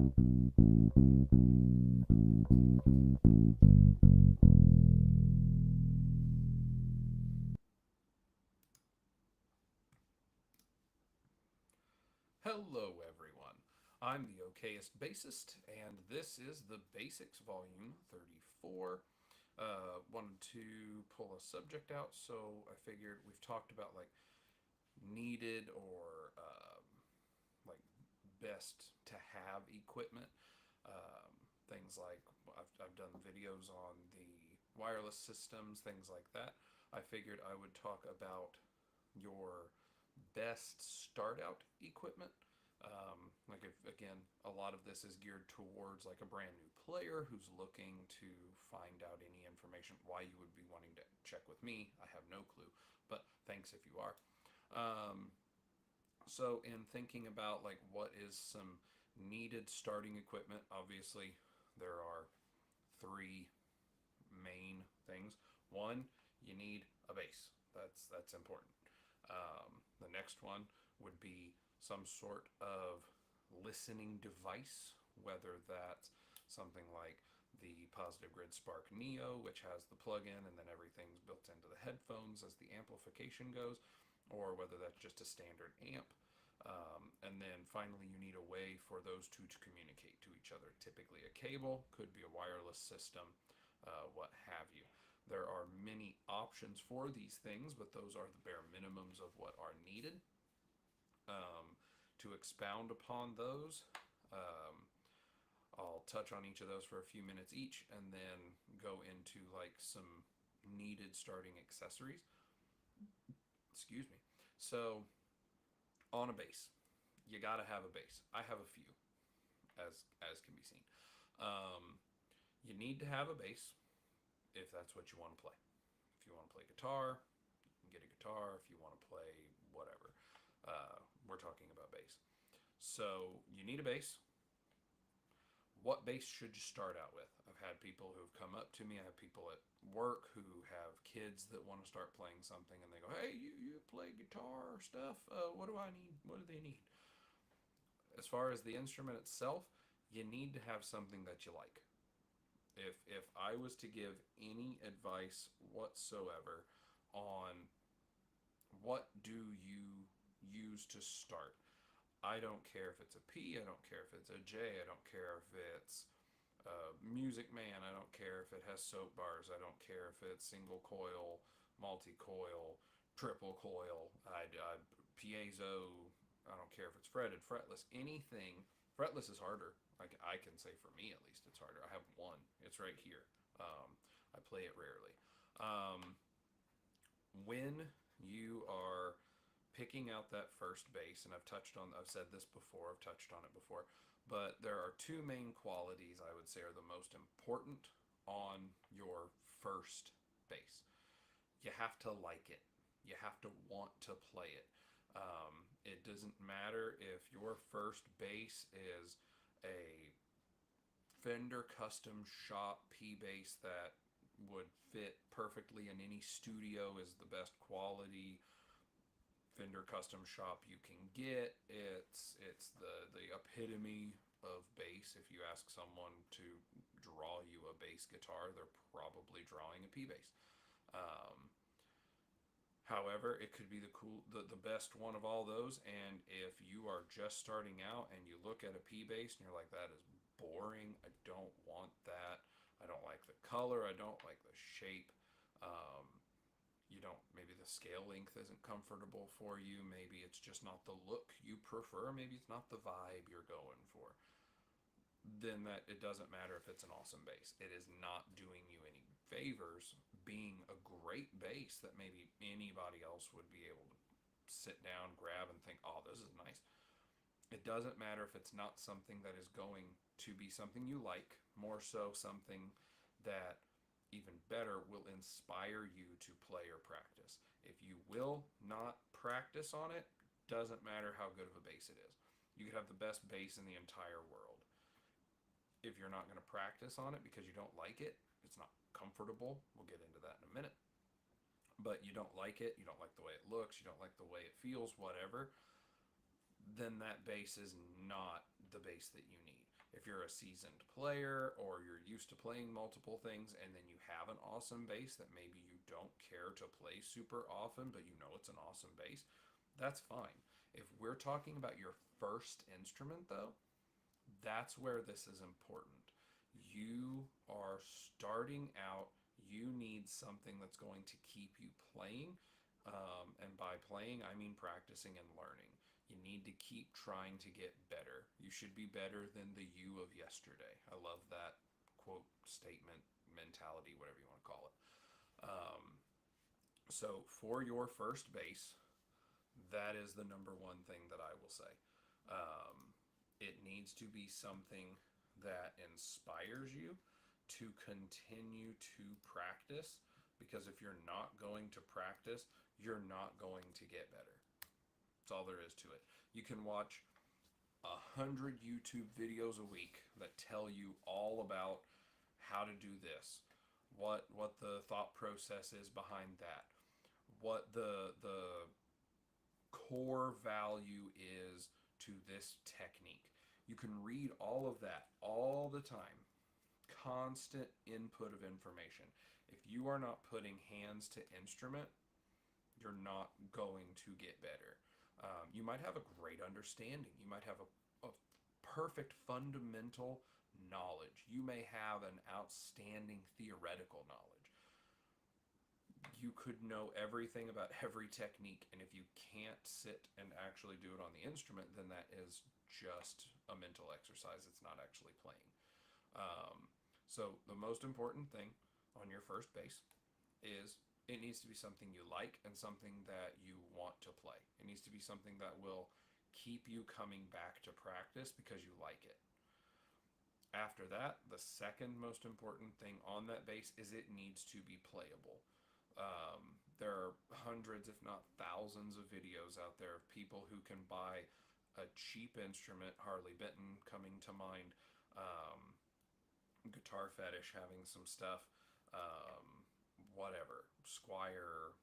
Hello, everyone. I'm the OKist bassist, and this is the BASSics Volume 34. Wanted to pull a subject out, so I figured we've talked about like needed or like best to have equipment. Things like I've done videos on the wireless systems, things like that. I figured I would talk about your best start out equipment. Like if again, a lot of this is geared towards like a brand new player who's looking to find out any information. Why you would be wanting to check with me, I have no clue, but thanks if you are. Um, so in thinking about like what is some needed starting equipment, obviously there are three main things. One, you need a bass. That's important. The next one would be some sort of listening device, whether that's something like the Positive Grid Spark Neo, which has the plug-in and then everything's built into the headphones as the amplification goes, or whether that's just a standard amp. And then finally, you need a way for those two to communicate to each other. Typically, a cable, could be a wireless system, what have you. There are many options for these things, but those are the bare minimums of what are needed. To expound upon those, um, I'll touch on each of those for a few minutes each and then go into like some needed starting accessories. Excuse me. So, on a bass, you got to have a bass. I have a few, as can be seen. Um, you need to have a bass if that's what you want to play. If you want to play guitar, you can get a guitar. If you want to play whatever, we're talking about bass. So you need a bass. What bass should you start out with? I've had people who've come up to me. I have people at work who have kids that want to start playing something, and they go, "Hey, you play guitar stuff? What do I need? What do they need?" As far as the instrument itself, you need to have something that you like. If I was to give any advice whatsoever on what do you use to start, I don't care if it's a P, I don't care if it's a J, I don't care if it's Music Man, I don't care if it has soap bars, I don't care if it's single coil, multi coil, triple coil, piezo, I don't care if it's fretted, fretless, anything. Fretless is harder. Like I can say for me at least, it's harder. I have one. It's right here. I play it rarely. Um, when you are picking out that first bass, and I've said this before, I've touched on it before, but there are two main qualities I would say are the most important on your first bass. You have to like it. You have to want to play it. It doesn't matter if your first bass is a Fender custom shop P bass that would fit perfectly in any studio, is the best quality Fender custom shop you can get. It's the epitome of bass. If you ask someone to draw you a bass guitar, they're probably drawing a P bass. Um, However, it could be the best one of all those. And if you are just starting out and you look at a P bass and you're like, that is boring, I don't want that. I don't like the color. I don't like the shape. Um, you don't, maybe the scale length isn't comfortable for you. Maybe it's just not the look you prefer. Maybe it's not the vibe you're going for. Then that it doesn't matter if it's an awesome bass. It is not doing you any favors being a great bass that maybe anybody else would be able to sit down, grab, and think, oh, this is nice. It doesn't matter if it's not something that is going to be something you like, more so something that even better will inspire you to play or practice. If you will not practice on it, doesn't matter how good of a bass it is. You could have the best bass in the entire world. If you're not going to practice on it because you don't like it, it's not comfortable. We'll get into that in a minute. But you don't like it, you don't like the way it looks, you don't like the way it feels, whatever, then that bass is not the bass that you need. If you're a seasoned player or you're used to playing multiple things and then you have an awesome bass that maybe you don't care to play super often, but you know it's an awesome bass, that's fine. If we're talking about your first instrument, though, that's where this is important. You are starting out, you need something that's going to keep you playing. And by playing, I mean practicing and learning. You need to keep trying to get better. You should be better than the you of yesterday. I love that quote, statement, mentality, whatever you want to call it. Um, so, for your first bass, that is the number one thing that I will say. Um, it needs to be something that inspires you to continue to practice, because if you're not going to practice, you're not going to get better. That's all there is to it. You can watch 100 YouTube videos a week that tell you all about how to do this, what the thought process is behind that, what the core value is to this technique. You can read all of that all the time. Constant input of information. If you are not putting hands to instrument, you're not going to get better. You might have a great understanding. You might have a perfect fundamental knowledge. You may have an outstanding theoretical knowledge. You could know everything about every technique, and if you can't sit and actually do it on the instrument, then that is just a mental exercise. It's not actually playing. So the most important thing on your first bass is it needs to be something you like and something that you want to play. It needs to be something that will keep you coming back to practice because you like it. After that, the second most important thing on that bass is it needs to be playable. There are hundreds, if not thousands, of videos out there of people who can buy a cheap instrument, Harley Benton coming to mind, Guitar Fetish having some stuff, whatever, Squire,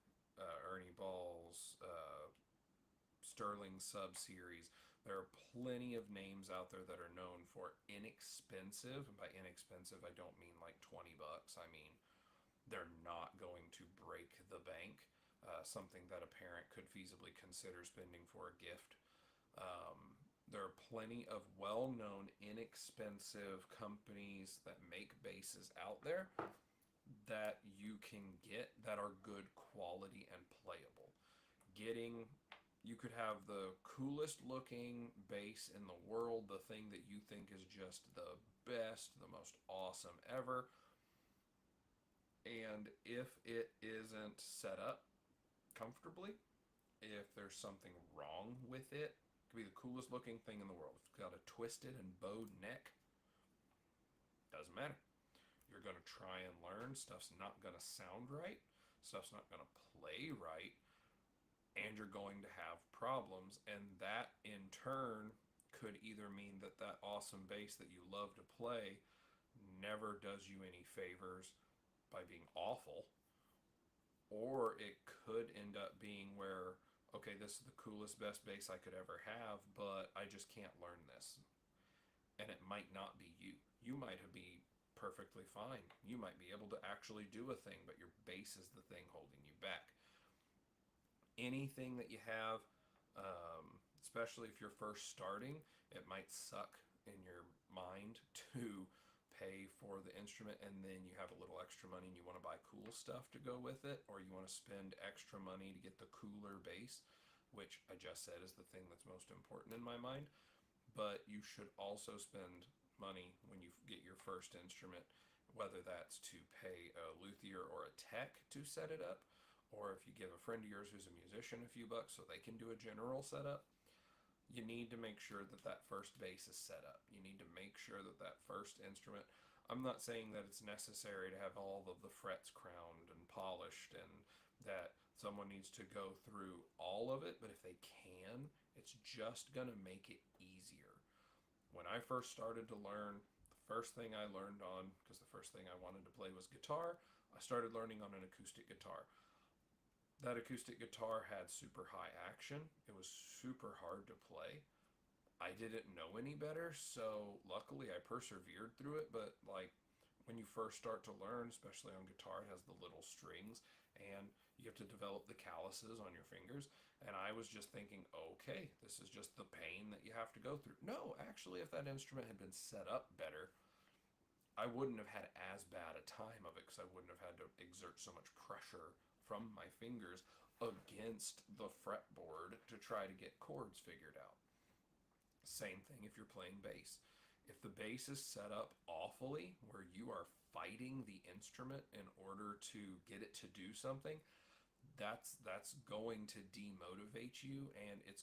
Ernie Balls, Sterling Sub Series. There are plenty of names out there that are known for inexpensive. And by inexpensive, I don't mean like $20. I mean, they're not going to break the bank. Something that a parent could feasibly consider spending for a gift. There are plenty of well-known, inexpensive companies that make basses out there that you can get that are good quality and playable. You could have the coolest looking bass in the world, the thing that you think is just the best, the most awesome ever. And if it isn't set up comfortably, if there's something wrong with it, could be the coolest looking thing in the world. If it's got a twisted and bowed neck, doesn't matter. You're going to try and learn. Stuff's not going to sound right. Stuff's not going to play right. And you're going to have problems. And that, in turn, could either mean that that awesome bass that you love to play never does you any favors by being awful. Or it could end up being where, okay, this is the coolest, best bass I could ever have, but I just can't learn this. And it might not be you. You might be perfectly fine. You might be able to actually do a thing, but your bass is the thing holding you back. Anything that you have, especially if you're first starting, it might suck in your mind to pay for the instrument and then you have a little extra money and you want to buy cool stuff to go with it, or you want to spend extra money to get the cooler bass, which I just said is the thing that's most important in my mind. But you should also spend money when you get your first instrument, whether that's to pay a luthier or a tech to set it up, or if you give a friend of yours who's a musician a few bucks so they can do a general setup. You need to make sure that that first bass is set up. You need to make sure that that first instrument, I'm not saying that it's necessary to have all of the frets crowned and polished and that someone needs to go through all of it, but if they can, it's just going to make it easier. When I first started to learn, the first thing I learned on, because the first thing I wanted to play was guitar, I started learning on an acoustic guitar. That acoustic guitar had super high action. It was super hard to play. I didn't know any better, so luckily I persevered through it. But like when you first start to learn, especially on guitar, it has the little strings, and you have to develop the calluses on your fingers. And I was just thinking, okay, this is just the pain that you have to go through. No, actually, if that instrument had been set up better, I wouldn't have had as bad a time of it because I wouldn't have had to exert so much pressure from my fingers against the fretboard to try to get chords figured out. Same thing if you're playing bass. If the bass is set up awfully, where you are fighting the instrument in order to get it to do something, that's going to demotivate you, and it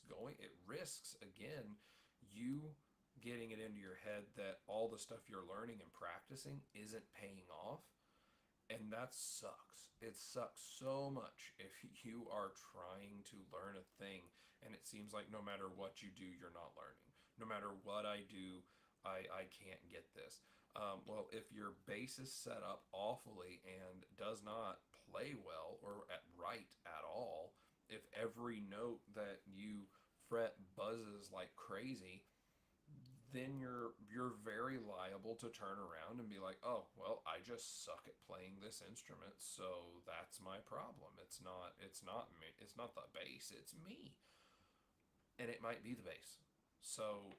risks again you getting it into your head that all the stuff you're learning and practicing isn't paying off, and that sucks. It sucks so much if you are trying to learn a thing and it seems like no matter what you do, you're not learning. No matter what I do, I can't get this. Well, if your bass is set up awfully and does not play well or at right at all, if every note that you fret buzzes like crazy, then you're very liable to turn around and be like, "Oh, well, I just suck at playing this instrument, so that's my problem. It's not me. It's not the bass, it's me." And it might be the bass. So,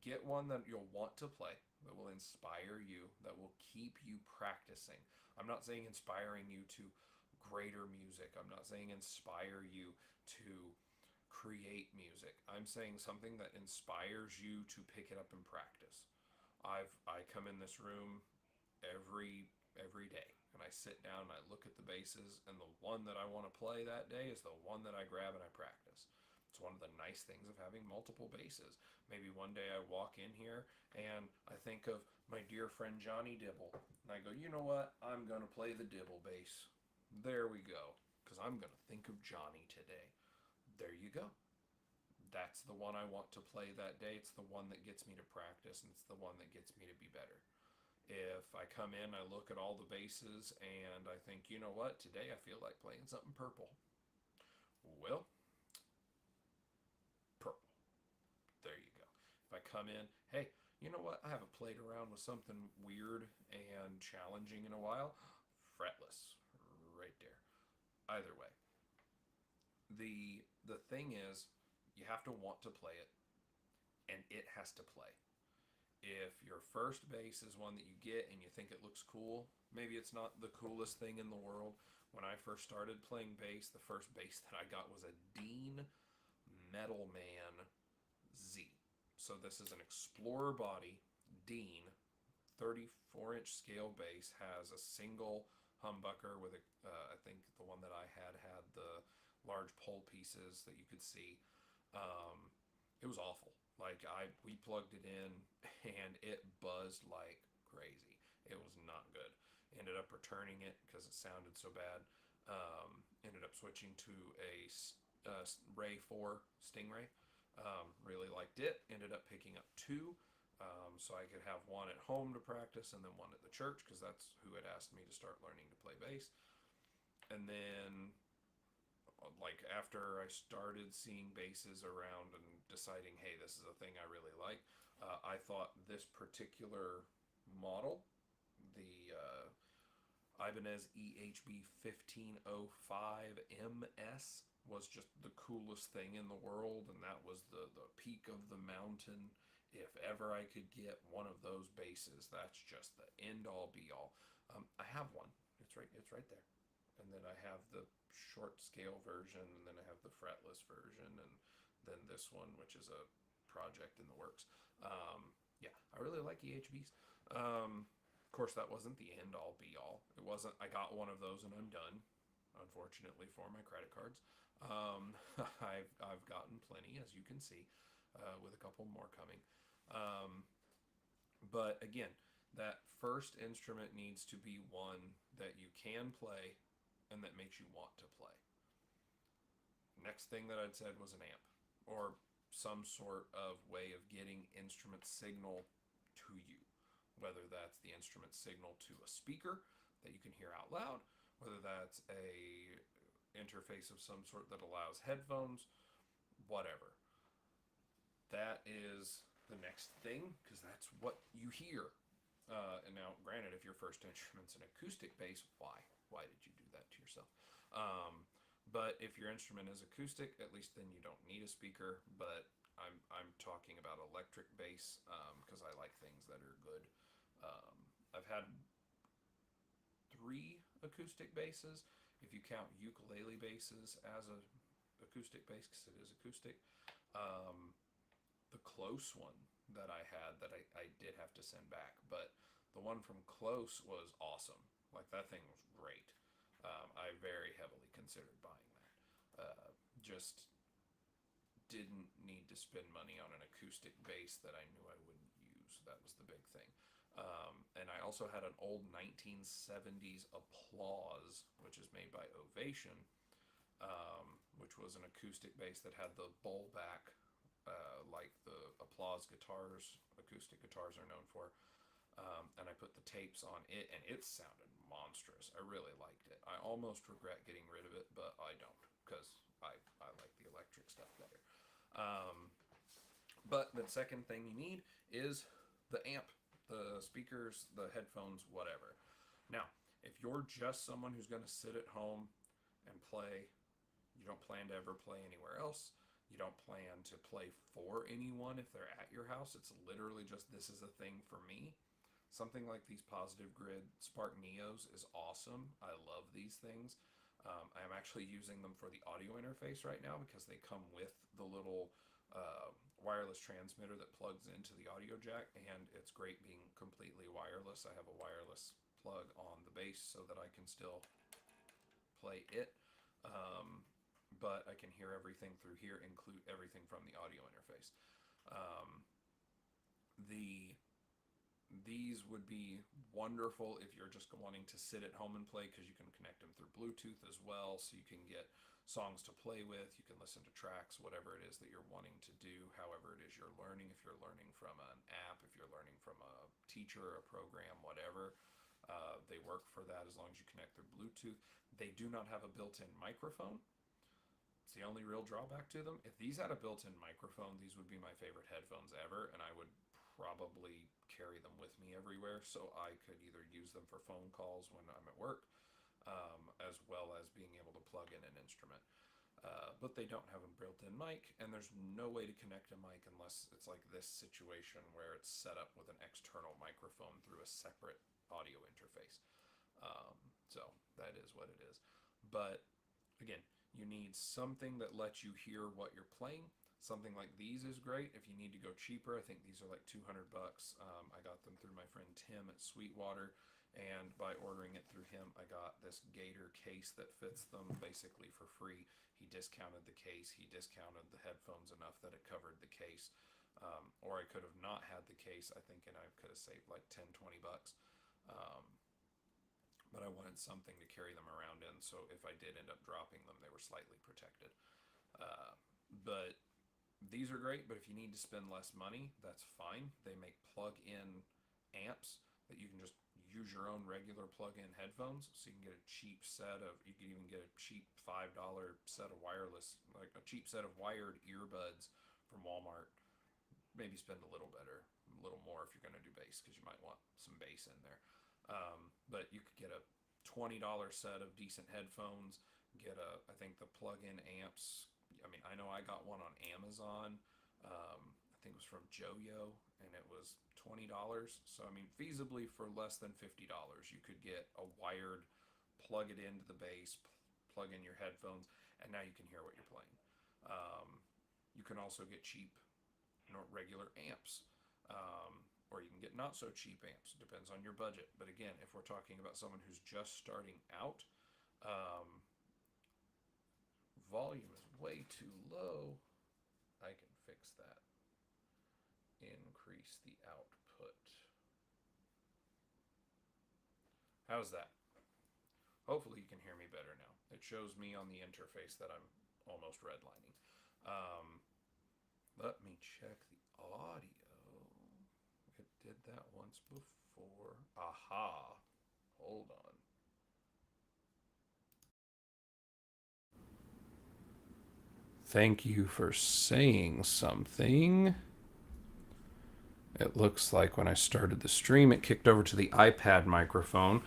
get one that you'll want to play, that will inspire you, that will keep you practicing. I'm not saying inspiring you to greater music. I'm not saying inspire you to create music. I'm saying something that inspires you to pick it up and practice. I come in this room every day and I sit down and I look at the basses, and the one that I want to play that day is the one that I grab and I practice. It's one of the nice things of having multiple basses. Maybe one day I walk in here and I think of my dear friend Johnny Dibble, and I go, you know what? I'm going to play the Dibble bass. There we go, because I'm going to think of Johnny today. There you go. That's the one I want to play that day. It's the one that gets me to practice, and it's the one that gets me to be better. If I come in, I look at all the basses, and I think, you know what? Today I feel like playing something purple. Well, purple. There you go. If I come in, hey, you know what? I haven't played around with something weird and challenging in a while. Fretless. Right there. Either way. The thing is, you have to want to play it, and it has to play. If your first bass is one that you get and you think it looks cool, maybe it's not the coolest thing in the world. When I first started playing bass, the first bass that I got was a Dean Metal Man Z. So this is an Explorer body Dean 34-inch scale bass, has a single humbucker with a I think the one that I had the large pole pieces that you could see. It was awful. Like we plugged it in and it buzzed like crazy. It was not good. Ended up returning it because it sounded so bad. Ended up switching to a Ray 4 Stingray. Really liked it. Ended up picking up two, so I could have one at home to practice and then one at the church, because that's who had asked me to start learning to play bass. And then, like, after I started seeing basses around and deciding, hey, this is a thing I really like, I thought this particular model, the Ibanez EHB 1505 MS, was just the coolest thing in the world, and that was the peak of the mountain. If ever I could get one of those basses, that's just the end all be all. I have one. It's right there. And then I have the short scale version, and then I have the fretless version, and then this one, which is a project in the works. Yeah, I really like EHBs. Of course, that wasn't the end all be all. It wasn't. I got one of those and I'm done. Unfortunately for my credit cards, I've gotten plenty, as you can see, with a couple more coming. But again, that first instrument needs to be one that you can play and that makes you want to play. Next thing that I'd said was an amp, or some sort of way of getting instrument signal to you, whether that's the instrument signal to a speaker that you can hear out loud, whether that's a interface of some sort that allows headphones, whatever. that is the next thing, because that's what you hear. And now, granted, if your first instrument's an acoustic bass, why? Why did you do that to yourself? But if your instrument is acoustic, at least then you don't need a speaker. But I'm talking about electric bass because I like things that are good. I've had 3 acoustic basses. If you count ukulele basses as a acoustic bass, because it is acoustic. Um, the Close one that I had that I did have to send back, but the one from Close was awesome. Like that thing was great. I very heavily considered buying that. Just didn't need to spend money on an acoustic bass that I knew I wouldn't use. That was the big thing. And I also had an old 1970s Applause, which is made by Ovation, which was an acoustic bass that had the bowl back, like the Applause guitars, acoustic guitars are known for. And I put the tapes on it, and it sounded monstrous. I really liked it. I almost regret getting rid of it, but I don't, because I like the electric stuff better. But the second thing you need is the amp, the speakers, the headphones, whatever. Now, if you're just someone who's going to sit at home and play, you don't plan to ever play anywhere else, you don't plan to play for anyone if they're at your house, it's literally just this is a thing for me. Something like these Positive Grid Spark Neos is awesome. I love these things. I'm actually using them for the audio interface right now because they come with the little wireless transmitter that plugs into the audio jack, and it's great being completely wireless. I have a wireless plug on the bass so that I can still play it, but I can hear everything through here, include everything from the audio interface. Um, these would be wonderful if you're just wanting to sit at home and play, because you can connect them through Bluetooth as well, so you can get songs to play with, you can listen to tracks, whatever it is that you're wanting to do, however it is you're learning, if you're learning from an app, if you're learning from a teacher, a program, whatever. They work for that as long as you connect through Bluetooth. They do not have a built-in microphone. It's the only real drawback to them. If these had a built-in microphone, these would be my favorite headphones ever, and I would probably carry them with me everywhere, so I could either use them for phone calls when I'm at work, as well as being able to plug in an instrument. But they don't have a built-in mic, and there's no way to connect a mic unless it's like this situation where it's set up with an external microphone through a separate audio interface. So that is what it is. But again, you need something that lets you hear what you're playing. Something like these is great. If you need to go cheaper, I think these are like $200. I got them through my friend Tim at Sweetwater, and by ordering it through him, I got this Gator case that fits them basically for free. He discounted the case. He discounted the headphones enough that it covered the case. Or I could have not had the case, I think, and I could have saved like 10, 20 bucks. But I wanted something to carry them around in, so if I did end up dropping them, they were slightly protected. But these are great, but if you need to spend less money, that's fine. They make plug-in amps that you can just use your own regular plug-in headphones, so you can get a cheap set of, you can even get a cheap $5 set of wireless, like a cheap set of wired earbuds from Walmart. Maybe spend a little better, a little more if you're going to do bass, because you might want some bass in there. But you could get a $20 set of decent headphones, get I think the plug-in amps. I mean, I know I got one on Amazon. I think it was from Joyo, and it was $20. So, I mean, feasibly for less than $50, you could get a wired, plug it into the bass, plug in your headphones, and now you can hear what you're playing. You can also get cheap, regular amps. Or you can get not so cheap amps. Depends on your budget. But again, if we're talking about someone who's just starting out, volume is way too low. I can fix that. Increase the output. How's that? Hopefully you can hear me better now. It shows me on the interface that I'm almost redlining. Let me check the audio. It did that once before. Aha. Hold on. Thank you for saying something. It looks like when I started the stream, it kicked over to the iPad microphone.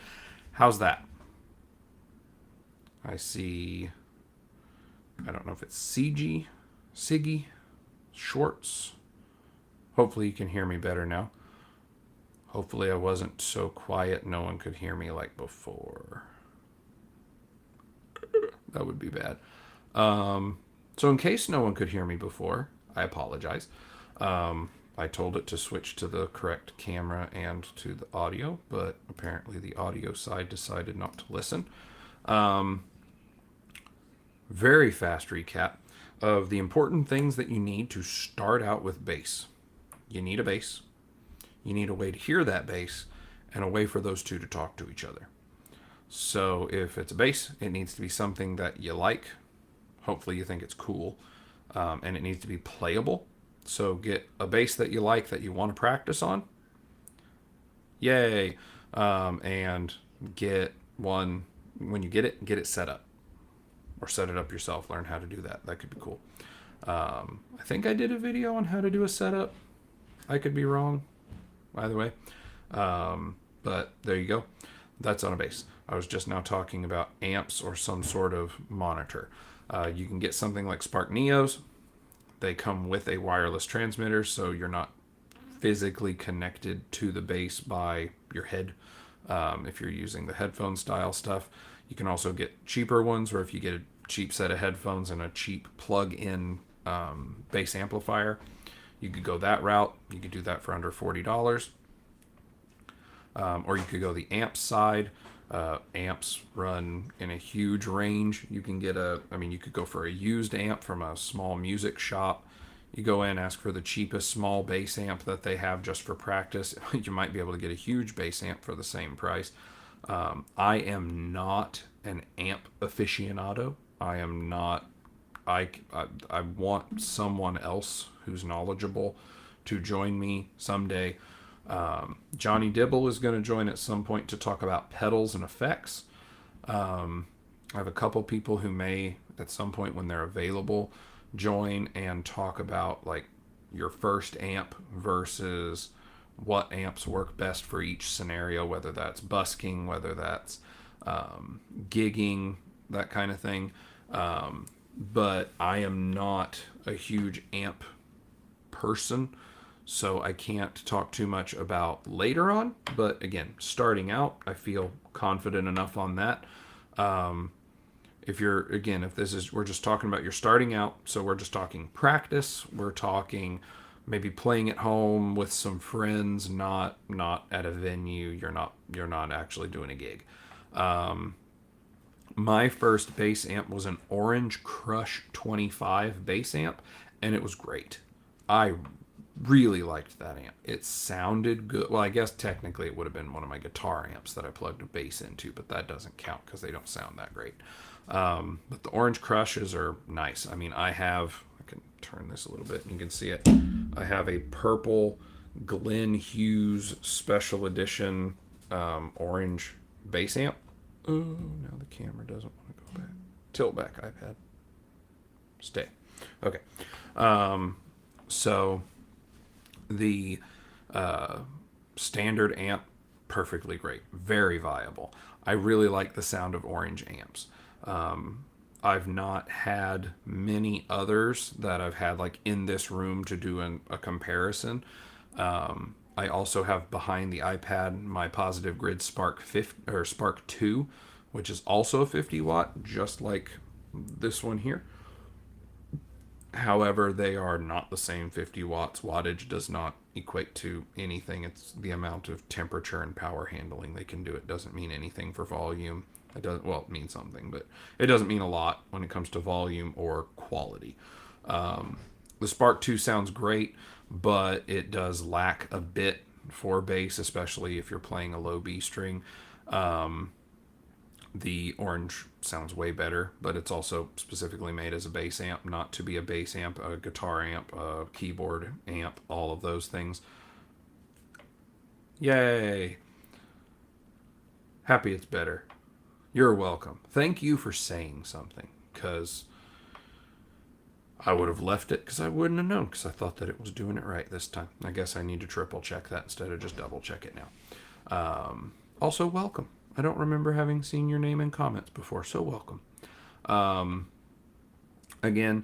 How's that? I see, I don't know if it's Siggy, Shorts. Hopefully you can hear me better now. Hopefully I wasn't so quiet no one could hear me like before. That would be bad. So in case no one could hear me before, I apologize. I told it to switch to the correct camera and to the audio, but apparently the audio side decided not to listen. Very fast recap of the important things that you need to start out with bass. You need a bass. You need a way to hear that bass and a way for those two to talk to each other. So if it's a bass, it needs to be something that you like. Hopefully you think it's cool. And it needs to be playable. So get a bass that you like, that you want to practice on. Yay. And get one, when you get it set up. Or set it up yourself, learn how to do that. That could be cool. I think I did a video on how to do a setup. I could be wrong, either way. But there you go. That's on a bass. I was just now talking about amps or some sort of monitor. You can get something like Spark Neos. They come with a wireless transmitter, so you're not physically connected to the bass by your head if you're using the headphone style stuff. You can also get cheaper ones, or if you get a cheap set of headphones and a cheap plug-in bass amplifier, you could go that route. You could do that for under $40. Or you could go the amp side. Amps run in a huge range. You can get you could go for a used amp from a small music shop. You go in, ask for the cheapest small bass amp that they have just for practice. You might be able to get a huge bass amp for the same price. I am not an amp aficionado. I am not. I want someone else who's knowledgeable to join me someday. Johnny Dibble is going to join at some point to talk about pedals and effects. I have a couple people who may, at some point when they're available, join and talk about like your first amp versus what amps work best for each scenario, whether that's busking, whether that's gigging, that kind of thing. But I am not a huge amp person, so I can't talk too much about later on. But again, starting out, I feel confident enough on that. We're just talking about you're starting out, so we're just talking practice. We're talking maybe playing at home with some friends, not at a venue. You're not actually doing a gig. My first bass amp was an Orange Crush 25 bass amp, and it was great. I really liked that amp. It sounded good. Well, I guess technically it would have been one of my guitar amps that I plugged a bass into, but that doesn't count because they don't sound that great. But the Orange Crushes are nice. I mean, I can turn this a little bit and you can see it. I have a purple Glenn Hughes special edition orange bass amp. Oh, now the camera doesn't want to go back. Tilt back, iPad. Stay. Okay. So the standard amp, perfectly great. Very viable. I really like the sound of orange amps. I've not had many others that I've had like in this room to do a comparison. I also have behind the iPad my Positive Grid Spark 2, which is also a 50 watt, just like this one here. However, they are not the same 50 watts. Wattage does not equate to anything. It's the amount of temperature and power handling they can do. It doesn't mean anything for volume. It means something, but it doesn't mean a lot when it comes to volume or quality. The Spark 2 sounds great, but it does lack a bit for bass, especially if you're playing a low B string. The Orange sounds way better, but it's also specifically made as a bass amp, not to be a bass amp, a guitar amp, a keyboard amp, all of those things. Yay! Happy it's better. You're welcome. Thank you for saying something, because I would have left it because I wouldn't have known, because I thought that it was doing it right this time. I guess I need to triple check that instead of just double check it now. Also, welcome. I don't remember having seen your name in comments before, so welcome. Again,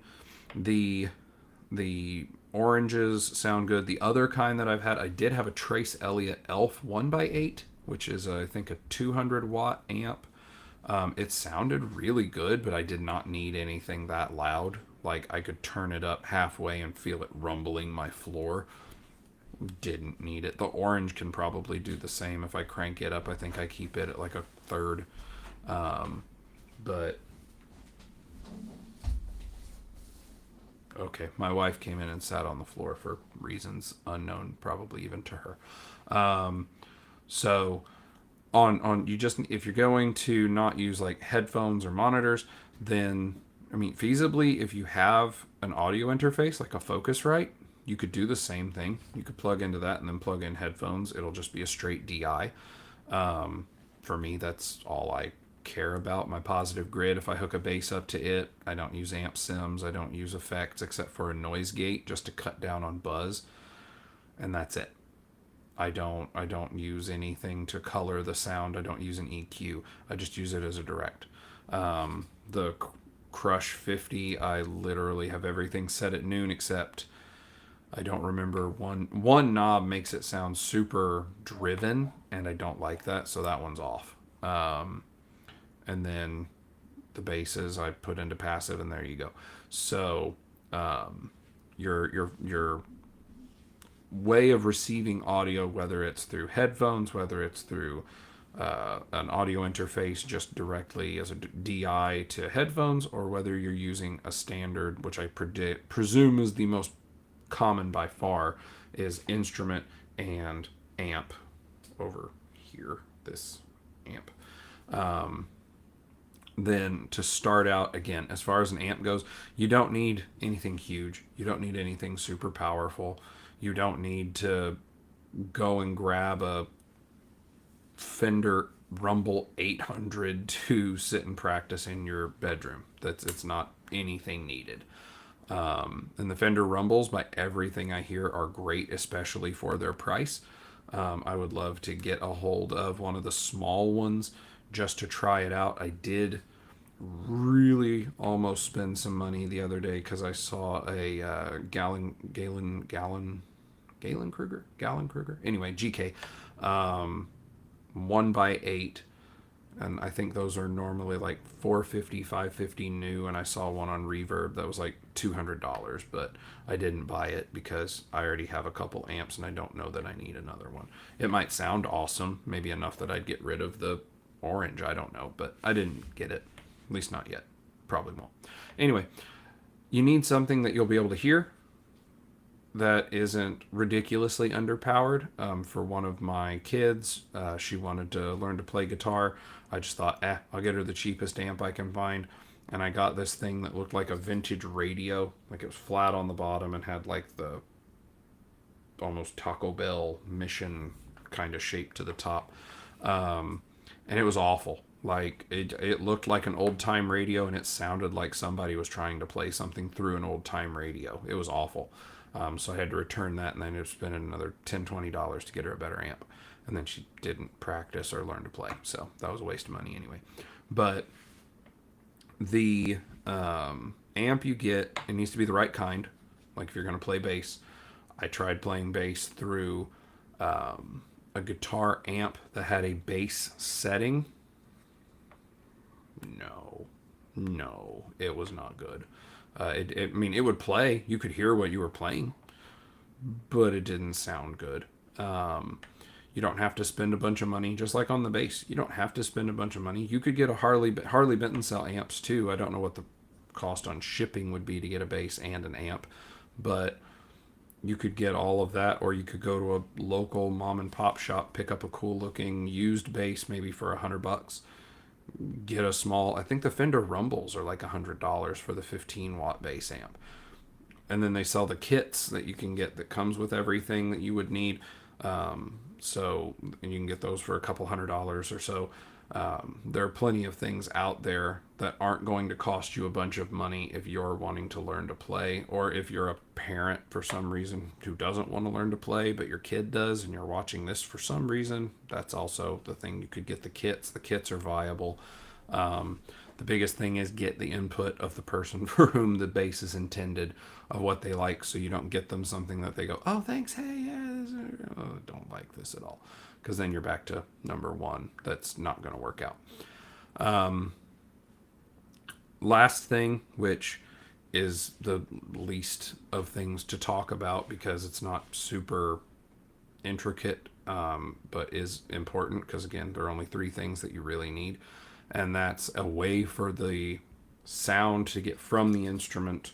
the oranges sound good. The other kind that I've had, I did have a Trace Elliott Elf 1x8, which is I think a 200 watt amp. It sounded really good, but I did not need anything that loud. Like, I could turn it up halfway and feel it rumbling my floor. Didn't need it. The orange can probably do the same. If I crank it up, I think I keep it at like a third. But okay, my wife came in and sat on the floor for reasons unknown, probably even to her. So on you just, if you're going to not use like headphones or monitors, then I mean, feasibly, if you have an audio interface like a Focusrite, you could do the same thing. You could plug into that and then plug in headphones. It'll just be a straight DI. For me, that's all I care about. My positive grid, if I hook a bass up to it, I don't use amp sims. I don't use effects except for a noise gate just to cut down on buzz, and that's it. I don't use anything to color the sound. I don't use an EQ. I just use it as a direct. The Crush 50, I literally have everything set at noon except I don't remember one knob makes it sound super driven, and I don't like that, so that one's off. And then the basses I put into passive, and there you go. So your way of receiving audio, whether it's through headphones, whether it's through an audio interface just directly as a DI to headphones, or whether you're using a standard, which I presume is the most common by far, is instrument and amp over here, this amp. Then to start out, again, as far as an amp goes, you don't need anything huge. You don't need anything super powerful. You don't need to go and grab a Fender Rumble 800 to sit and practice in your bedroom. It's not anything needed. And the Fender Rumbles, by everything I hear, are great, especially for their price. I would love to get a hold of one of the small ones just to try it out. I did really almost spend some money the other day because I saw a Gallon Kruger. Anyway, GK, 1x8, and I think those are normally like $450, $550 new, and I saw one on Reverb that was like $200, but I didn't buy it because I already have a couple amps and I don't know that I need another one. It might sound awesome, maybe enough that I'd get rid of the orange, I don't know, but I didn't get it, at least not yet. Probably won't. Anyway, you need something that you'll be able to hear that isn't ridiculously underpowered. For one of my kids, she wanted to learn to play guitar. I just thought, I'll get her the cheapest amp I can find. And I got this thing that looked like a vintage radio. Like, it was flat on the bottom and had like the almost Taco Bell mission kind of shape to the top. And it was awful. Like, it looked like an old time radio, and it sounded like somebody was trying to play something through an old time radio. It was awful. So I had to return that, and then I ended up spending another $10, $20 to get her a better amp. And then she didn't practice or learn to play, so that was a waste of money anyway. But the amp you get, it needs to be the right kind. Like, if you're going to play bass, I tried playing bass through a guitar amp that had a bass setting. No, it was not good. I mean, it would play. You could hear what you were playing, but it didn't sound good. You don't have to spend a bunch of money, just like on the bass. You don't have to spend a bunch of money. You could get a Harley Benton cell amps too. I don't know what the cost on shipping would be to get a bass and an amp, but you could get all of that, or you could go to a local mom and pop shop, pick up a cool looking used bass, maybe for $100. Get a small, I think the Fender Rumbles are like $100 for the 15-watt bass amp. And then they sell the kits that you can get that comes with everything that you would need. So, and you can get those for a couple $100 or so. There are plenty of things out there that aren't going to cost you a bunch of money if you're wanting to learn to play, or if you're a parent for some reason who doesn't want to learn to play, but your kid does, and you're watching this for some reason. That's also the thing. You could get the kits. The kits are viable. The biggest thing is get the input of the person for whom the base is intended, of what they like, so you don't get them something that they go, oh, thanks, hey, yeah, oh, don't like this at all, because then you're back to number one. That's not going to work out. Last thing, which is the least of things to talk about because it's not super intricate, but is important, because again, there are only 3 things that you really need, and that's a way for the sound to get from the instrument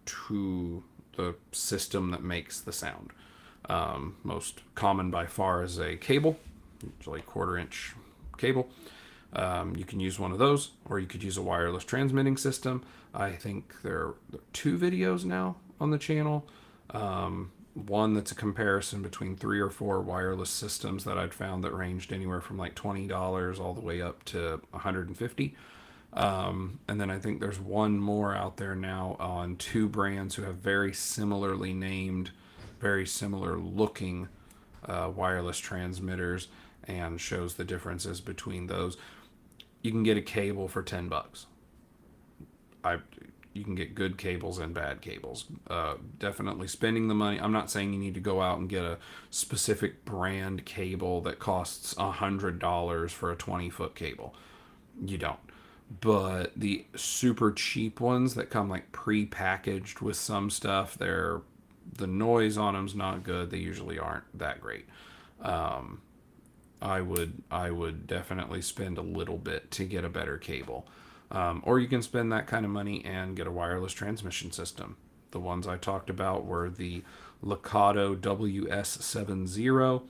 to the system that makes the sound. Most common by far is a cable, usually 1/4-inch cable. You can use one of those, or you could use a wireless transmitting system. I think there are 2 videos now on the channel. One that's a comparison between 3 or 4 wireless systems that I'd found that ranged anywhere from like $20 all the way up to $150. And then I think there's one more out there now on 2 brands who have very similarly named, very similar looking wireless transmitters, and shows the differences between those. You can get a cable for $10. You can get good cables and bad cables. Definitely spending the money. I'm not saying you need to go out and get a specific brand cable that costs $100 for a 20-foot cable. You don't. But the super cheap ones that come like pre-packaged with some stuff, the noise on them's not good. They usually aren't that great. I would definitely spend a little bit to get a better cable. Or you can spend that kind of money and get a wireless transmission system. The ones I talked about were the Lakato WS70.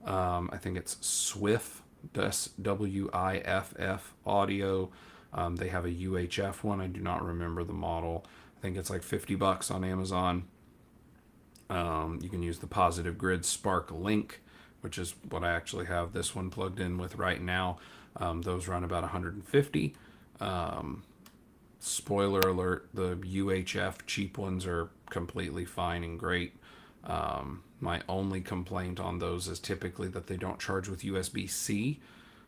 I think it's Swift, WIFF audio. They have a UHF one. I do not remember the model. I think it's like $50 on Amazon. You can use the Positive Grid Spark Link, which is what I actually have this one plugged in with right now. Those run about $150. Spoiler alert, the UHF cheap ones are completely fine and great. My only complaint on those is typically that they don't charge with USB-C.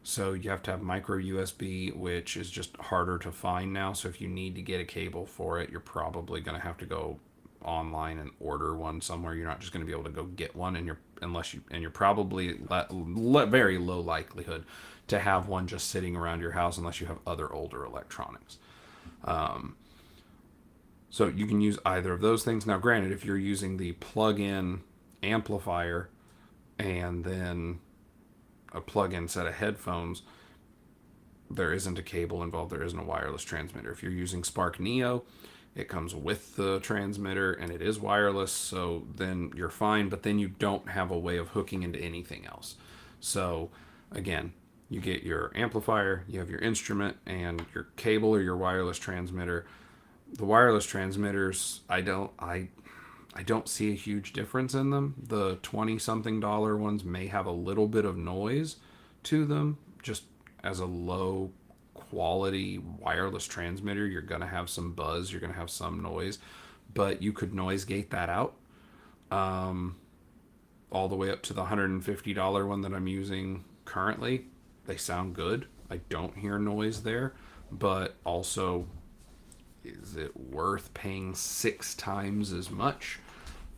So you have to have micro USB, which is just harder to find now. So if you need to get a cable for it, you're probably going to have to go online and order one somewhere. You're not just going to be able to go get one, and you're probably very low likelihood to have one just sitting around your house unless you have other older electronics. So you can use either of those things. Now, granted, if you're using the plug-in amplifier and then a plug-in set of headphones, there isn't a cable involved. There isn't a wireless transmitter. If you're using Spark Neo, it comes with the transmitter and it is wireless, so then you're fine, but then you don't have a way of hooking into anything else. So again, you get your amplifier, you have your instrument, and your cable or your wireless transmitter. The wireless transmitters, I don't see a huge difference in them. The $20-something ones may have a little bit of noise to them. Just as a low quality wireless transmitter, you're going to have some buzz, you're going to have some noise, but you could noise gate that out. All the way up to the $150 one that I'm using currently. They sound good. I don't hear noise there, but also, is it worth paying 6 times as much?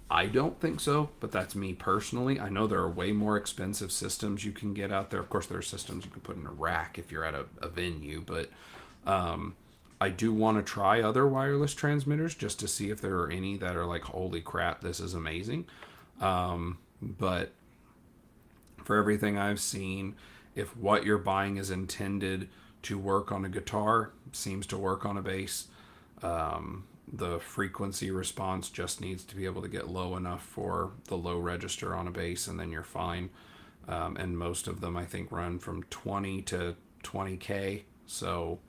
I don't think so, but that's me personally. I know there are way more expensive systems you can get out there. Of course, there are systems you can put in a rack if you're at a venue, but I do want to try other wireless transmitters just to see if there are any that are like, holy crap, this is amazing. But for everything I've seen, if what you're buying is intended to work on a guitar, seems to work on a bass. The frequency response just needs to be able to get low enough for the low register on a bass, and then you're fine. And most of them, I think, run from 20 to 20K, so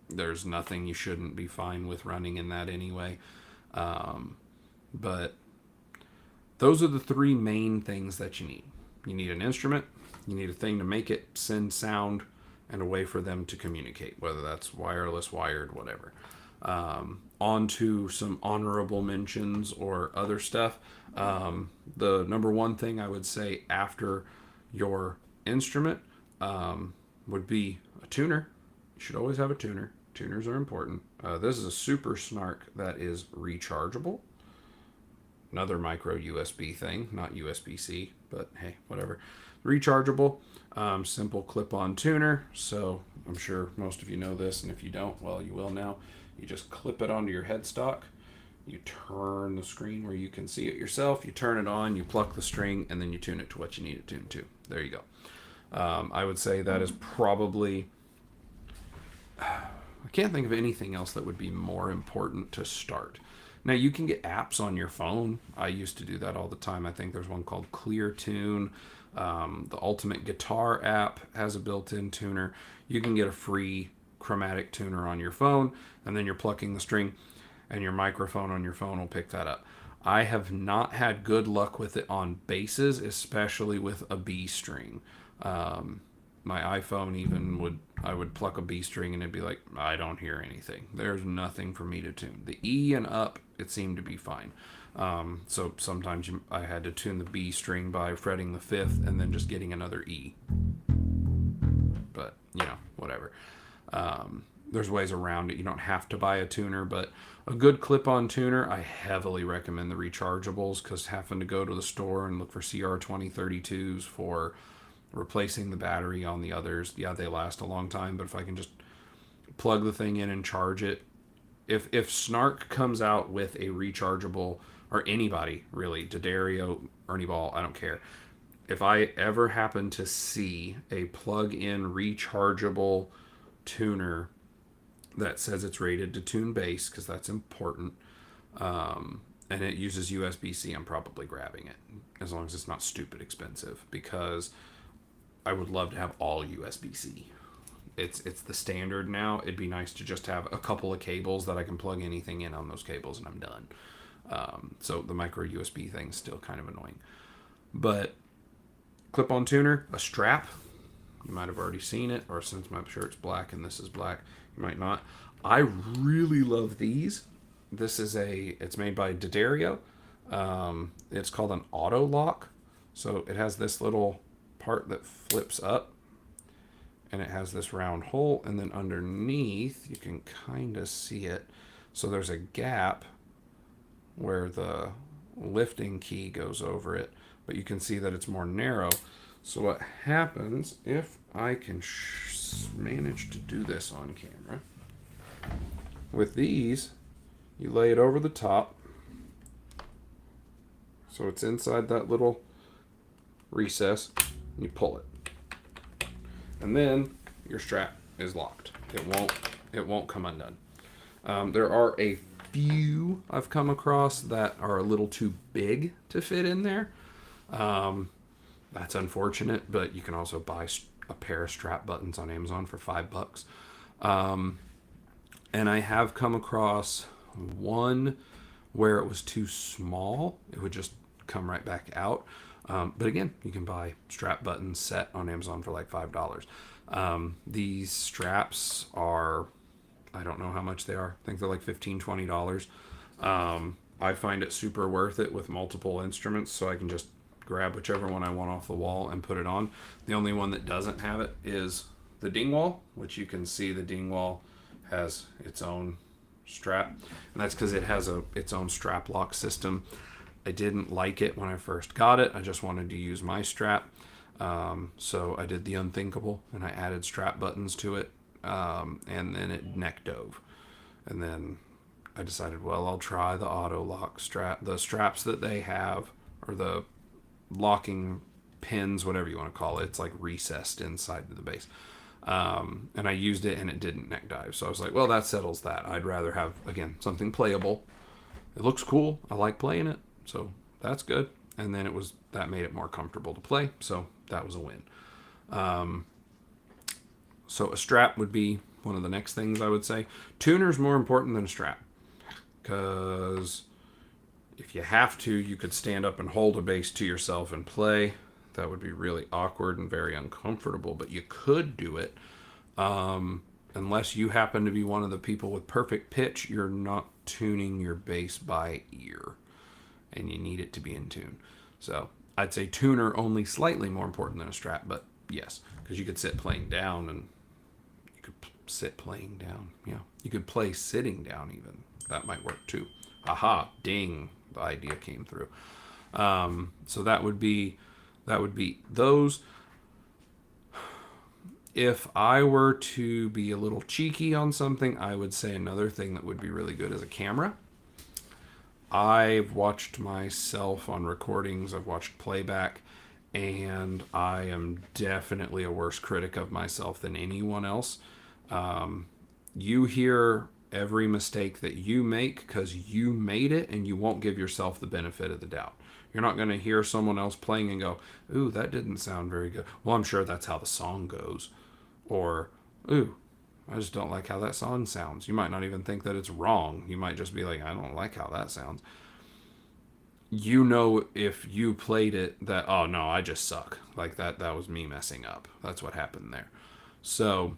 there's nothing you shouldn't be fine with running in that anyway. But those are the 3 main things that you need. You need an instrument, You need a thing to make it send sound and a way for them to communicate, whether that's wireless, wired, whatever. On to some honorable mentions or other stuff. The number one thing I would say after your instrument would be a tuner. You should always have a tuner. Tuners are important. This is a super snark that is rechargeable. Another micro USB thing, not USB-C, but hey, whatever. Rechargeable, simple clip-on tuner. So I'm sure most of you know this, and if you don't, well, you will now. You just clip it onto your headstock. You turn the screen where you can see it yourself. You turn it on, you pluck the string, and then you tune it to what you need it tuned to. There you go. I would say that is probably... I can't think of anything else that would be more important to start. Now, you can get apps on your phone. I used to do that all the time. I think there's one called Clear Tune. The Ultimate Guitar app has a built-in tuner. You can get a free chromatic tuner on your phone, and then you're plucking the string, and your microphone on your phone will pick that up. I have not had good luck with it on basses, especially with a B string. My iPhone even I would pluck a B string and it'd be like, I don't hear anything. There's nothing for me to tune. The E and up, it seemed to be fine. So sometimes I had to tune the B string by fretting the fifth and then just getting another E. But, whatever. There's ways around it. You don't have to buy a tuner, but a good clip-on tuner, I heavily recommend the rechargeables, because having to go to the store and look for CR2032s for replacing the battery on the others, yeah, they last a long time, but if I can just plug the thing in and charge it, if Snark comes out with a rechargeable, or anybody really, D'Addario, Ernie Ball, I don't care, if I ever happen to see a plug-in rechargeable tuner that says it's rated to tune bass, because that's important, and it uses USB-C, I'm probably grabbing it, as long as it's not stupid expensive, because I would love to have all USB-C. It's the standard now. It'd be nice to just have a couple of cables that I can plug anything in on those cables and I'm done. So the micro USB thing is still kind of annoying. But clip-on tuner, a strap. You might have already seen it, or since my shirt's black and this is black, you might not. I really love these. It's made by D'Addario. It's called an auto lock. So it has this little part that flips up, and it has this round hole, and then underneath you can kind of see it, so there's a gap where the lifting key goes over it, but you can see that it's more narrow. So what happens, if I can manage to do this on camera, with these, you lay it over the top, so it's inside that little recess. You pull it, and then your strap is locked. It won't come undone. There are a few I've come across that are a little too big to fit in there. That's unfortunate, but you can also buy a pair of strap buttons on Amazon for $5. And I have come across one where it was too small. It would just come right back out. But again, you can buy strap buttons set on Amazon for like $5. These straps are, I don't know how much they are. I think they're like $15, $20. I find it super worth it with multiple instruments, so I can just grab whichever one I want off the wall and put it on. The only one that doesn't have it is the dingwall, which you can see the dingwall has its own strap, and that's because it has its own strap lock system. I didn't like it when I first got it. I just wanted to use my strap. So I did the unthinkable, and I added strap buttons to it, and then it neck dove. And then I decided, well, I'll try the auto lock strap. The straps that they have, or the locking pins, whatever you want to call it, it's like recessed inside the base. And I used it, and it didn't neck dive. So I was like, well, that settles that. I'd rather have, again, something playable. It looks cool. I like playing it. So that's good. And then that made it more comfortable to play. So that was a win. So a strap would be one of the next things I would say. Tuner's more important than a strap, because if you have to, you could stand up and hold a bass to yourself and play. That would be really awkward and very uncomfortable, but you could do it. Unless you happen to be one of the people with perfect pitch, you're not tuning your bass by ear, and you need it to be in tune. So I'd say tuner only slightly more important than a Strat, but yes, because you could sit playing down, and you could sit playing down. Yeah, you could play sitting down even. That might work too. Aha, ding, the idea came through. So that would be those. If I were to be a little cheeky on something, I would say another thing that would be really good is a camera. I've watched myself on recordings, I've watched playback, and I am definitely a worse critic of myself than anyone else. You hear every mistake that you make because you made it, and you won't give yourself the benefit of the doubt. You're not going to hear someone else playing and go, ooh, that didn't sound very good. Well, I'm sure that's how the song goes. Or, ooh, I just don't like how that song sounds. You might not even think that it's wrong. You might just be like, I don't like how that sounds. You know, if you played it, that, oh no, I just suck. Like that was me messing up. That's what happened there. So,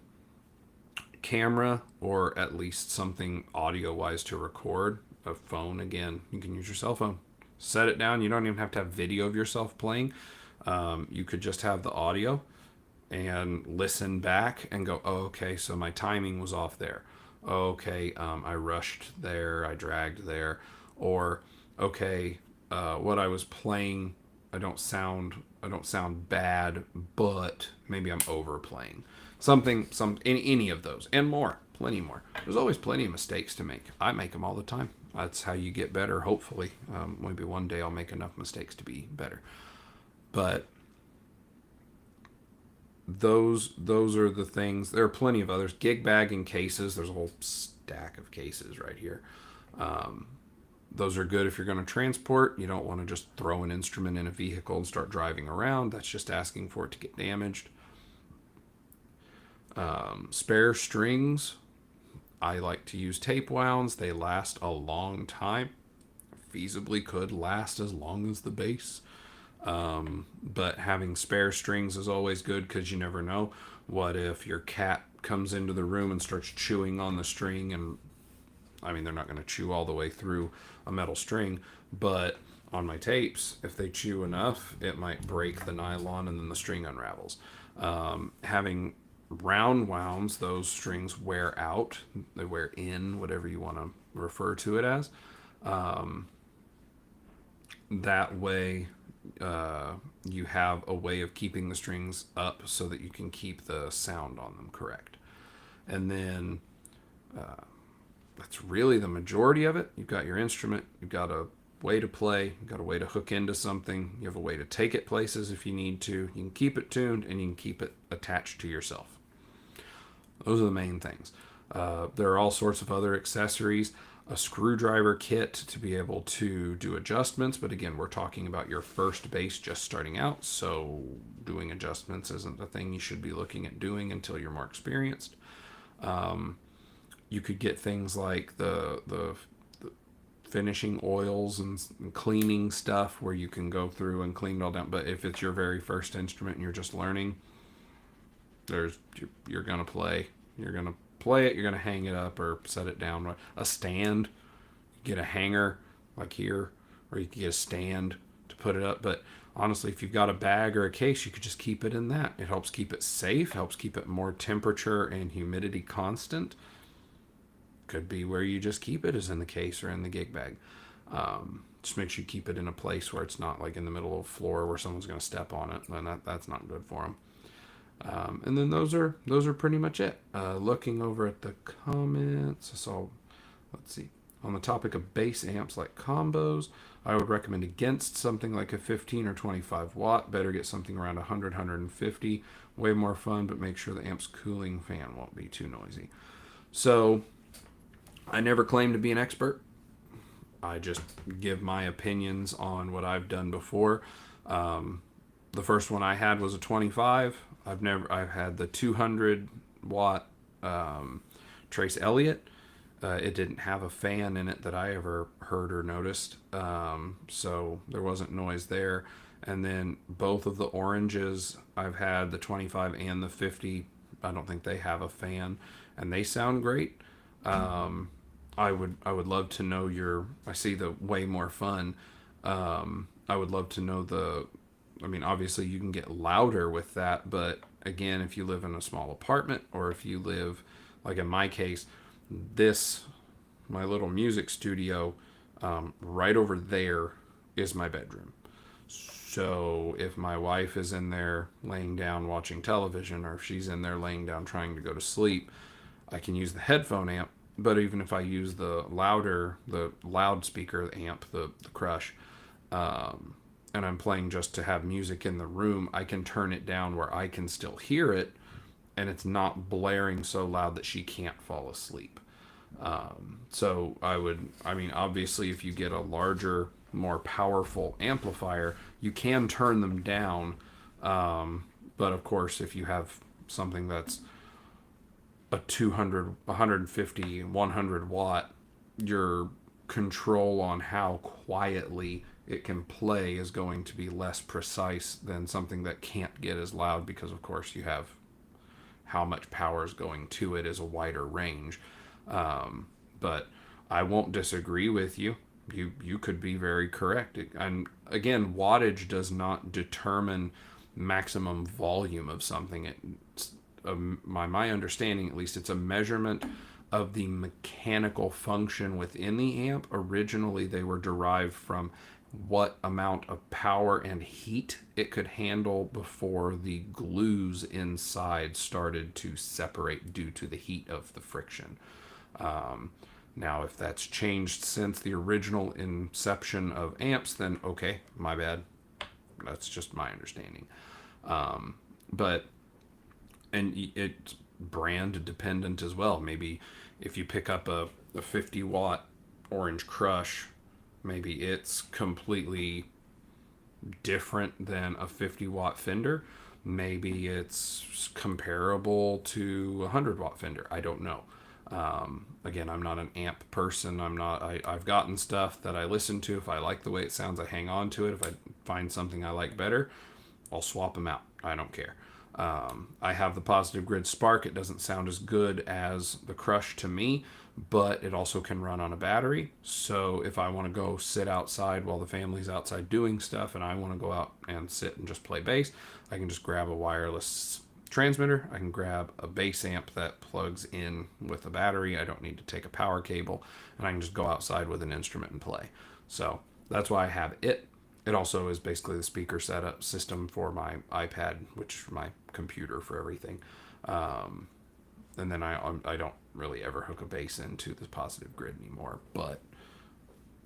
camera, or at least something audio wise to record. A phone, again, you can use your cell phone. Set it down. You don't even have to have video of yourself playing. You could just have the audio and listen back and go, oh, okay, so my timing was off there. Okay, I rushed there, I dragged there. Or, okay, what I was playing, I don't sound bad, but maybe I'm overplaying. Any of those, and more, plenty more. There's always plenty of mistakes to make. I make them all the time. That's how you get better, hopefully. Maybe one day I'll make enough mistakes to be better. But those are the things. There are plenty of others. Gig bag and cases. There's a whole stack of cases right here. Those are good if you're going to transport. You don't want to just throw an instrument in a vehicle and start driving around. That's just asking for it to get damaged. Spare strings. I like to use tape wounds. They last a long time. Feasibly could last as long as the bass. But having spare strings is always good because you never know. What if your cat comes into the room and starts chewing on the string? And I mean, they're not going to chew all the way through a metal string, but on my tapes, if they chew enough, it might break the nylon and then the string unravels. Having round wounds, those strings wear out, they wear in, whatever you want to refer to it as. That way, you have a way of keeping the strings up so that you can keep the sound on them correct. And then that's really the majority of it. You've got your instrument, you've got a way to play, you've got a way to hook into something, you have a way to take it places if you need to. You can keep it tuned, and you can keep it attached to yourself. Those are the main things. There are all sorts of other accessories. A screwdriver kit to be able to do adjustments, but again, we're talking about your first bass just starting out, so doing adjustments isn't the thing you should be looking at doing until you're more experienced. You could get things like the finishing oils and cleaning stuff where you can go through and clean it all down. But if it's your very first instrument and you're just learning, you're gonna play. You're gonna play it. You're gonna hang it up or set it down. A stand, get a hanger like here, or you can get a stand to put it up. But honestly, if you've got a bag or a case, you could just keep it in that. It helps keep it safe. Helps keep it more temperature and humidity constant. Could be where you just keep it is in the case or in the gig bag. Just make sure you keep it in a place where it's not like in the middle of the floor where someone's going to step on it, and that's not good for them. And then those are pretty much it. Looking over at the comments, so let's see. On the topic of bass amps like combos, I would recommend against something like a 15 or 25 watt. Better get something around 100, 150. Way more fun, but make sure the amp's cooling fan won't be too noisy. So I never claim to be an expert. I just give my opinions on what I've done before. The first one I had was a 25. I've had the 200 watt Trace Elliott. It didn't have a fan in it that I ever heard or noticed, so there wasn't noise there. And then both of the oranges I've had, the 25 and the 50, I don't think they have a fan, and they sound great. Um, I would love to know your. I see the way more fun. I would love to know the. I mean, obviously you can get louder with that, but again, if you live in a small apartment or if you live, like in my case, this my little music studio, right over there is my bedroom. So if my wife is in there laying down watching television, or if she's in there laying down trying to go to sleep, I can use the headphone amp. But even if I use the loudspeaker amp, the Crush, um, and I'm playing just to have music in the room, I can turn it down where I can still hear it, and it's not blaring so loud that she can't fall asleep. So I mean, obviously, if you get a larger, more powerful amplifier, you can turn them down. But of course, if you have something that's a 200, 150, 100 watt, your control on how quietly it can play is going to be less precise than something that can't get as loud, because of course you have how much power is going to it is a wider range. But I won't disagree with you. You could be very correct. And again, wattage does not determine maximum volume of something. It's my understanding, at least, it's a measurement of the mechanical function within the amp. Originally, they were derived from what amount of power and heat it could handle before the glues inside started to separate due to the heat of the friction. Now, if that's changed since the original inception of amps, then okay, my bad. That's just my understanding. But and it's brand dependent as well. Maybe if you pick up a 50-watt Orange Crush, maybe it's completely different than a 50-watt Fender. Maybe it's comparable to a 100-watt Fender. I don't know. Again, I'm not an amp person. I've gotten stuff that I listen to. If I like the way it sounds, I hang on to it. If I find something I like better, I'll swap them out. I don't care. I have the Positive Grid Spark. It doesn't sound as good as the Crush to me, but it also can run on a battery. So if I want to go sit outside while the family's outside doing stuff and I want to go out and sit and just play bass, I can just grab a wireless transmitter. I can grab a bass amp that plugs in with a battery. I don't need to take a power cable, and I can just go outside with an instrument and play. So that's why I have it. It also is basically the speaker setup system for my iPad, which is my computer for everything. And then I don't really ever hook a bass into the Positive Grid anymore. But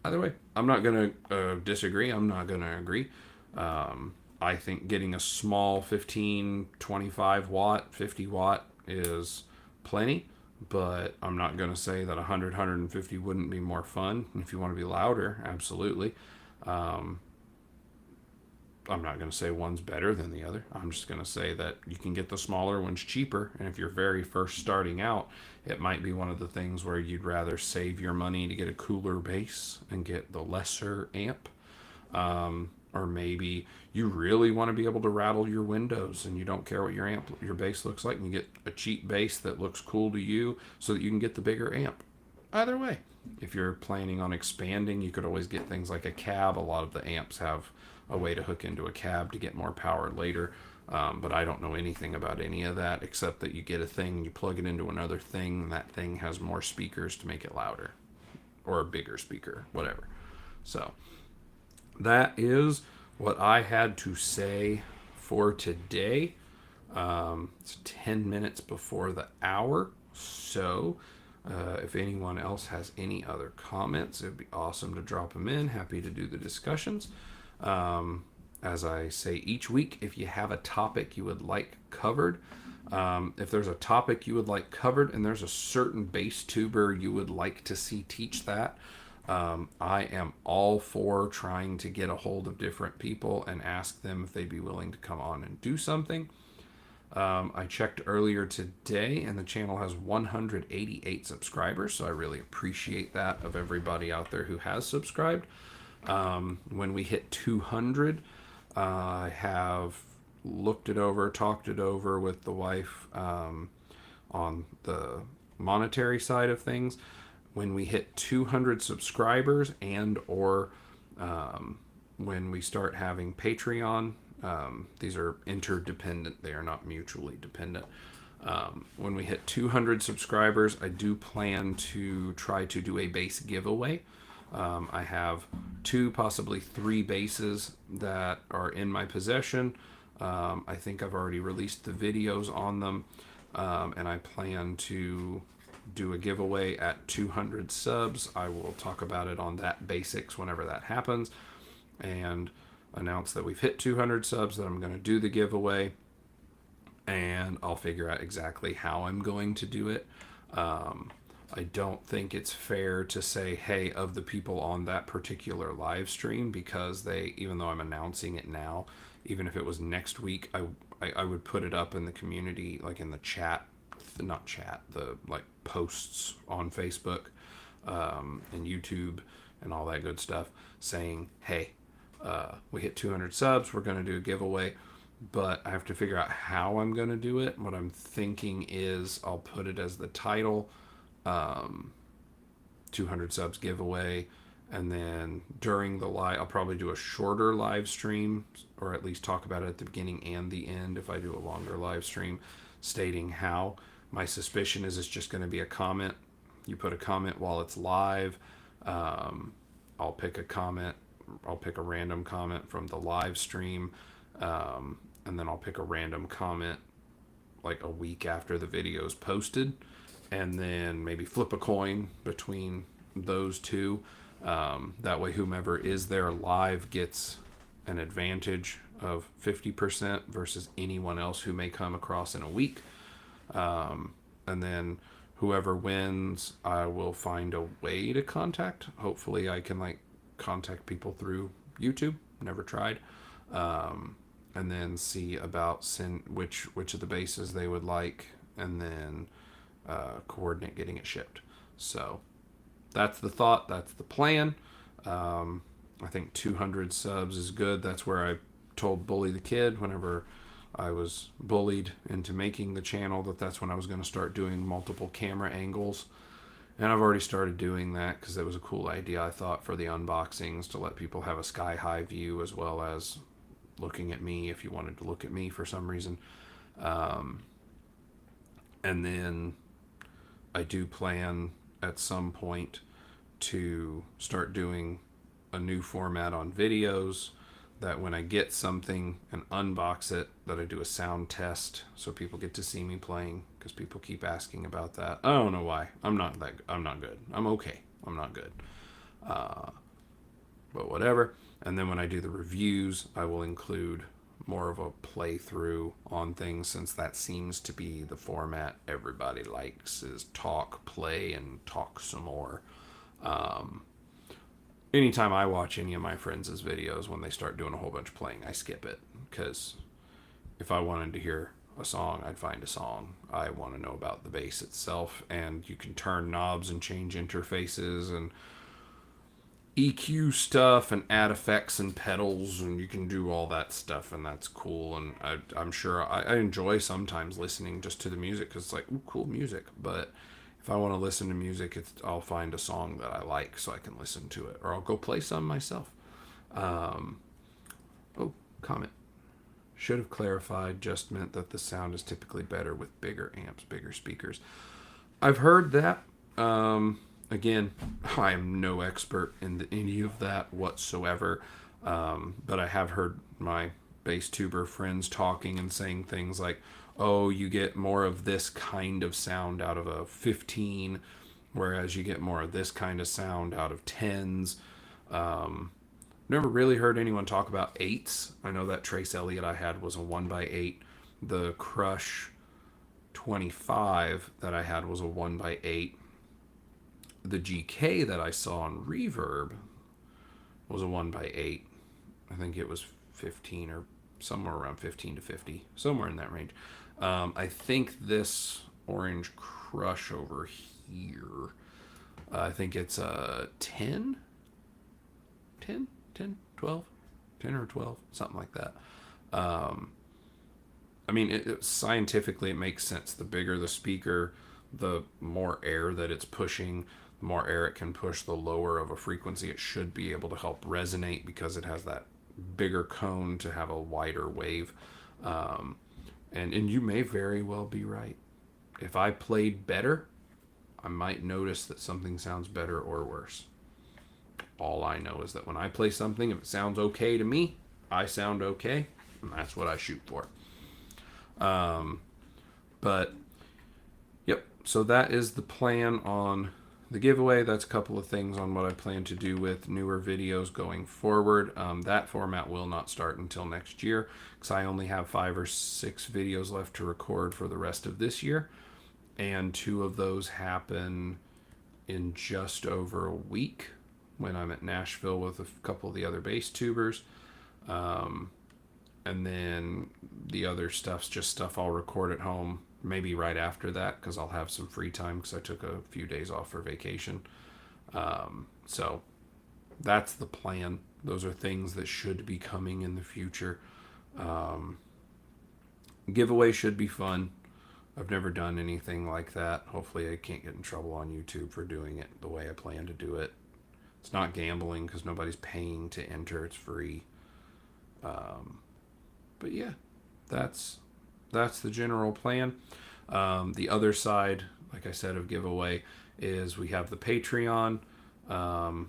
either way, I'm not going to disagree. I'm not going to agree. I think getting a small 15, 25 watt, 50 watt is plenty. But I'm not going to say that 100, 150 wouldn't be more fun. If you want to be louder, absolutely. I'm not going to say one's better than the other. I'm just going to say that you can get the smaller ones cheaper. And if you're very first starting out, it might be one of the things where you'd rather save your money to get a cooler bass and get the lesser amp. Or maybe you really want to be able to rattle your windows and you don't care what your bass looks like, and you get a cheap bass that looks cool to you so that you can get the bigger amp. Either way, if you're planning on expanding, you could always get things like a cab. A lot of the amps have a way to hook into a cab to get more power later. But I don't know anything about any of that, except that you get a thing, you plug it into another thing, and that thing has more speakers to make it louder, or a bigger speaker, whatever. So that is what I had to say for today. It's 10 minutes before the hour, so if anyone else has any other comments, it would be awesome to drop them in. Happy to do the discussions. As I say each week, if you have a topic you would like covered, if there's a topic you would like covered and there's a certain bass tuber you would like to see teach that, I am all for trying to get a hold of different people and ask them if they'd be willing to come on and do something. I checked earlier today, and the channel has 188 subscribers, so I really appreciate that of everybody out there who has subscribed. When we hit 200, I have looked it over, talked it over with the wife on the monetary side of things. When we hit 200 subscribers and or when we start having Patreon, these are interdependent, they are not mutually dependent. When we hit 200 subscribers, I do plan to try to do a bass giveaway. I have 2, possibly 3 basses that are in my possession. I think I've already released the videos on them, and I plan to do a giveaway at 200 subs. I will talk about it on that BASSics whenever that happens, and announce that we've hit 200 subs, that I'm going to do the giveaway, and I'll figure out exactly how I'm going to do it. I don't think it's fair to say, hey, of the people on that particular live stream, because they, even though I'm announcing it now, even if it was next week, I would put it up in the community, like in the chat, not chat, the like posts on Facebook and YouTube and all that good stuff, saying, hey, we hit 200 subs, we're going to do a giveaway, but I have to figure out how I'm going to do it. What I'm thinking is I'll put it as the title, 200 subs giveaway, and then during the live, I'll probably do a shorter live stream, or at least talk about it at the beginning and the end if I do a longer live stream, stating how. My suspicion is it's just going to be a comment. You put a comment while it's live. I'll pick a comment. I'll pick a random comment from the live stream, and then I'll pick a random comment like a week after the video is posted, and then maybe flip a coin between those two. That way whomever is there live gets an advantage of 50% versus anyone else who may come across in a week. And then whoever wins, I will find a way to contact. Hopefully I can like contact people through YouTube. Never tried. And then see about which of the bases they would like, and then coordinate getting it shipped. So that's the thought. That's the plan. I think 200 subs is good. That's where I told Bully the Kid whenever I was bullied into making the channel that's when I was going to start doing multiple camera angles. And I've already started doing that because it was a cool idea, I thought, for the unboxings, to let people have a sky-high view as well as looking at me if you wanted to look at me for some reason. And then I do plan at some point to start doing a new format on videos, that when I get something and unbox it, that I do a sound test so people get to see me playing, because people keep asking about that. I don't know why. I'm not good. I'm okay. I'm not good. But whatever. And then when I do the reviews, I will include more of a playthrough on things, since that seems to be the format everybody likes, is talk, play, and talk some more. Anytime I watch any of my friends' videos, when they start doing a whole bunch of playing, I skip it, because if I wanted to hear a song, I'd find a song. I want to know about the bass itself, and you can turn knobs and change interfaces and EQ stuff and add effects and pedals, and you can do all that stuff, and that's cool. And I'm sure I enjoy sometimes listening just to the music, because it's like, ooh, cool music. But if I want to listen to music, I'll find a song that I like so I can listen to it, or I'll go play some myself. Oh, comment. Should have clarified, just meant that the sound is typically better with bigger amps, bigger speakers. I've heard that. Again, I am no expert in any of that whatsoever, but I have heard my bass tuber friends talking and saying things like, oh, you get more of this kind of sound out of a 15, whereas you get more of this kind of sound out of 10s. Never really heard anyone talk about 8s. I know that Trace Elliott I had was a 1x8. The Crush 25 that I had was a 1x8. The GK that I saw on Reverb was a 1x8. I think it was 15 or somewhere around 15 to 50, somewhere in that range. I think this orange crush over here, I think it's 10, 10, 10, 12, 10 or 12, something like that. Um, I mean, scientifically, it makes sense. The bigger the speaker, the more air that it's pushing, the more air it can push, the lower of a frequency it should be able to help resonate because it has that bigger cone to have a wider wave. Um, and you may very well be right. If I played better, I might notice that something sounds better or worse. All I know is that when I play something, if it sounds okay to me, I sound okay, and that's what I shoot for. Um, but yep, so that is the plan on the giveaway. That's a couple of things on what I plan to do with newer videos going forward. That format will not start until next year because I only have 5 or 6 videos left to record for the rest of this year, and 2 of those happen in just over a week when I'm at Nashville with a couple of the other bass tubers. And then the other stuff's just stuff I'll record at home, maybe right after that, because I'll have some free time because I took a few days off for vacation. So that's the plan. Those are things that should be coming in the future. Giveaway should be fun. I've never done anything like that. Hopefully, I can't get in trouble on YouTube for doing it the way I plan to do it. It's not gambling because nobody's paying to enter. It's free. But yeah, that's the general plan. The other side, like I said, of giveaway is we have the Patreon. Now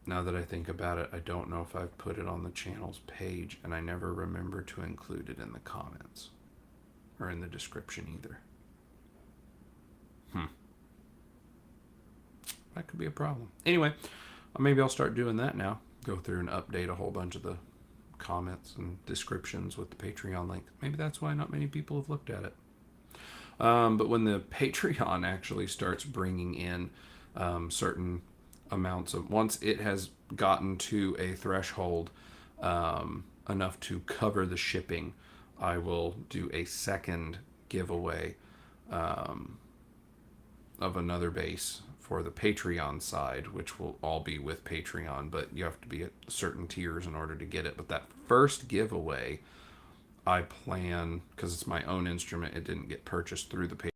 that I think about it, I don't know if I've put it on the channel's page, and I never remember to include it in the comments or in the description either. That could be a problem. Anyway, maybe I'll start doing that now. Go through and update a whole bunch of the comments and descriptions with the Patreon link. Maybe that's why not many people have looked at it. But when the Patreon actually starts bringing in certain amounts of, once it has gotten to a threshold enough to cover the shipping, I will do a second giveaway of another bass for the Patreon side, which will all be with Patreon, but you have to be at certain tiers in order to get it. But that first giveaway, I plan, because it's my own instrument, it didn't get purchased through the Patreon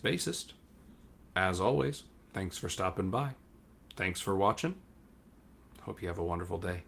bassist. As always, thanks for stopping by. Thanks for watching. Hope you have a wonderful day.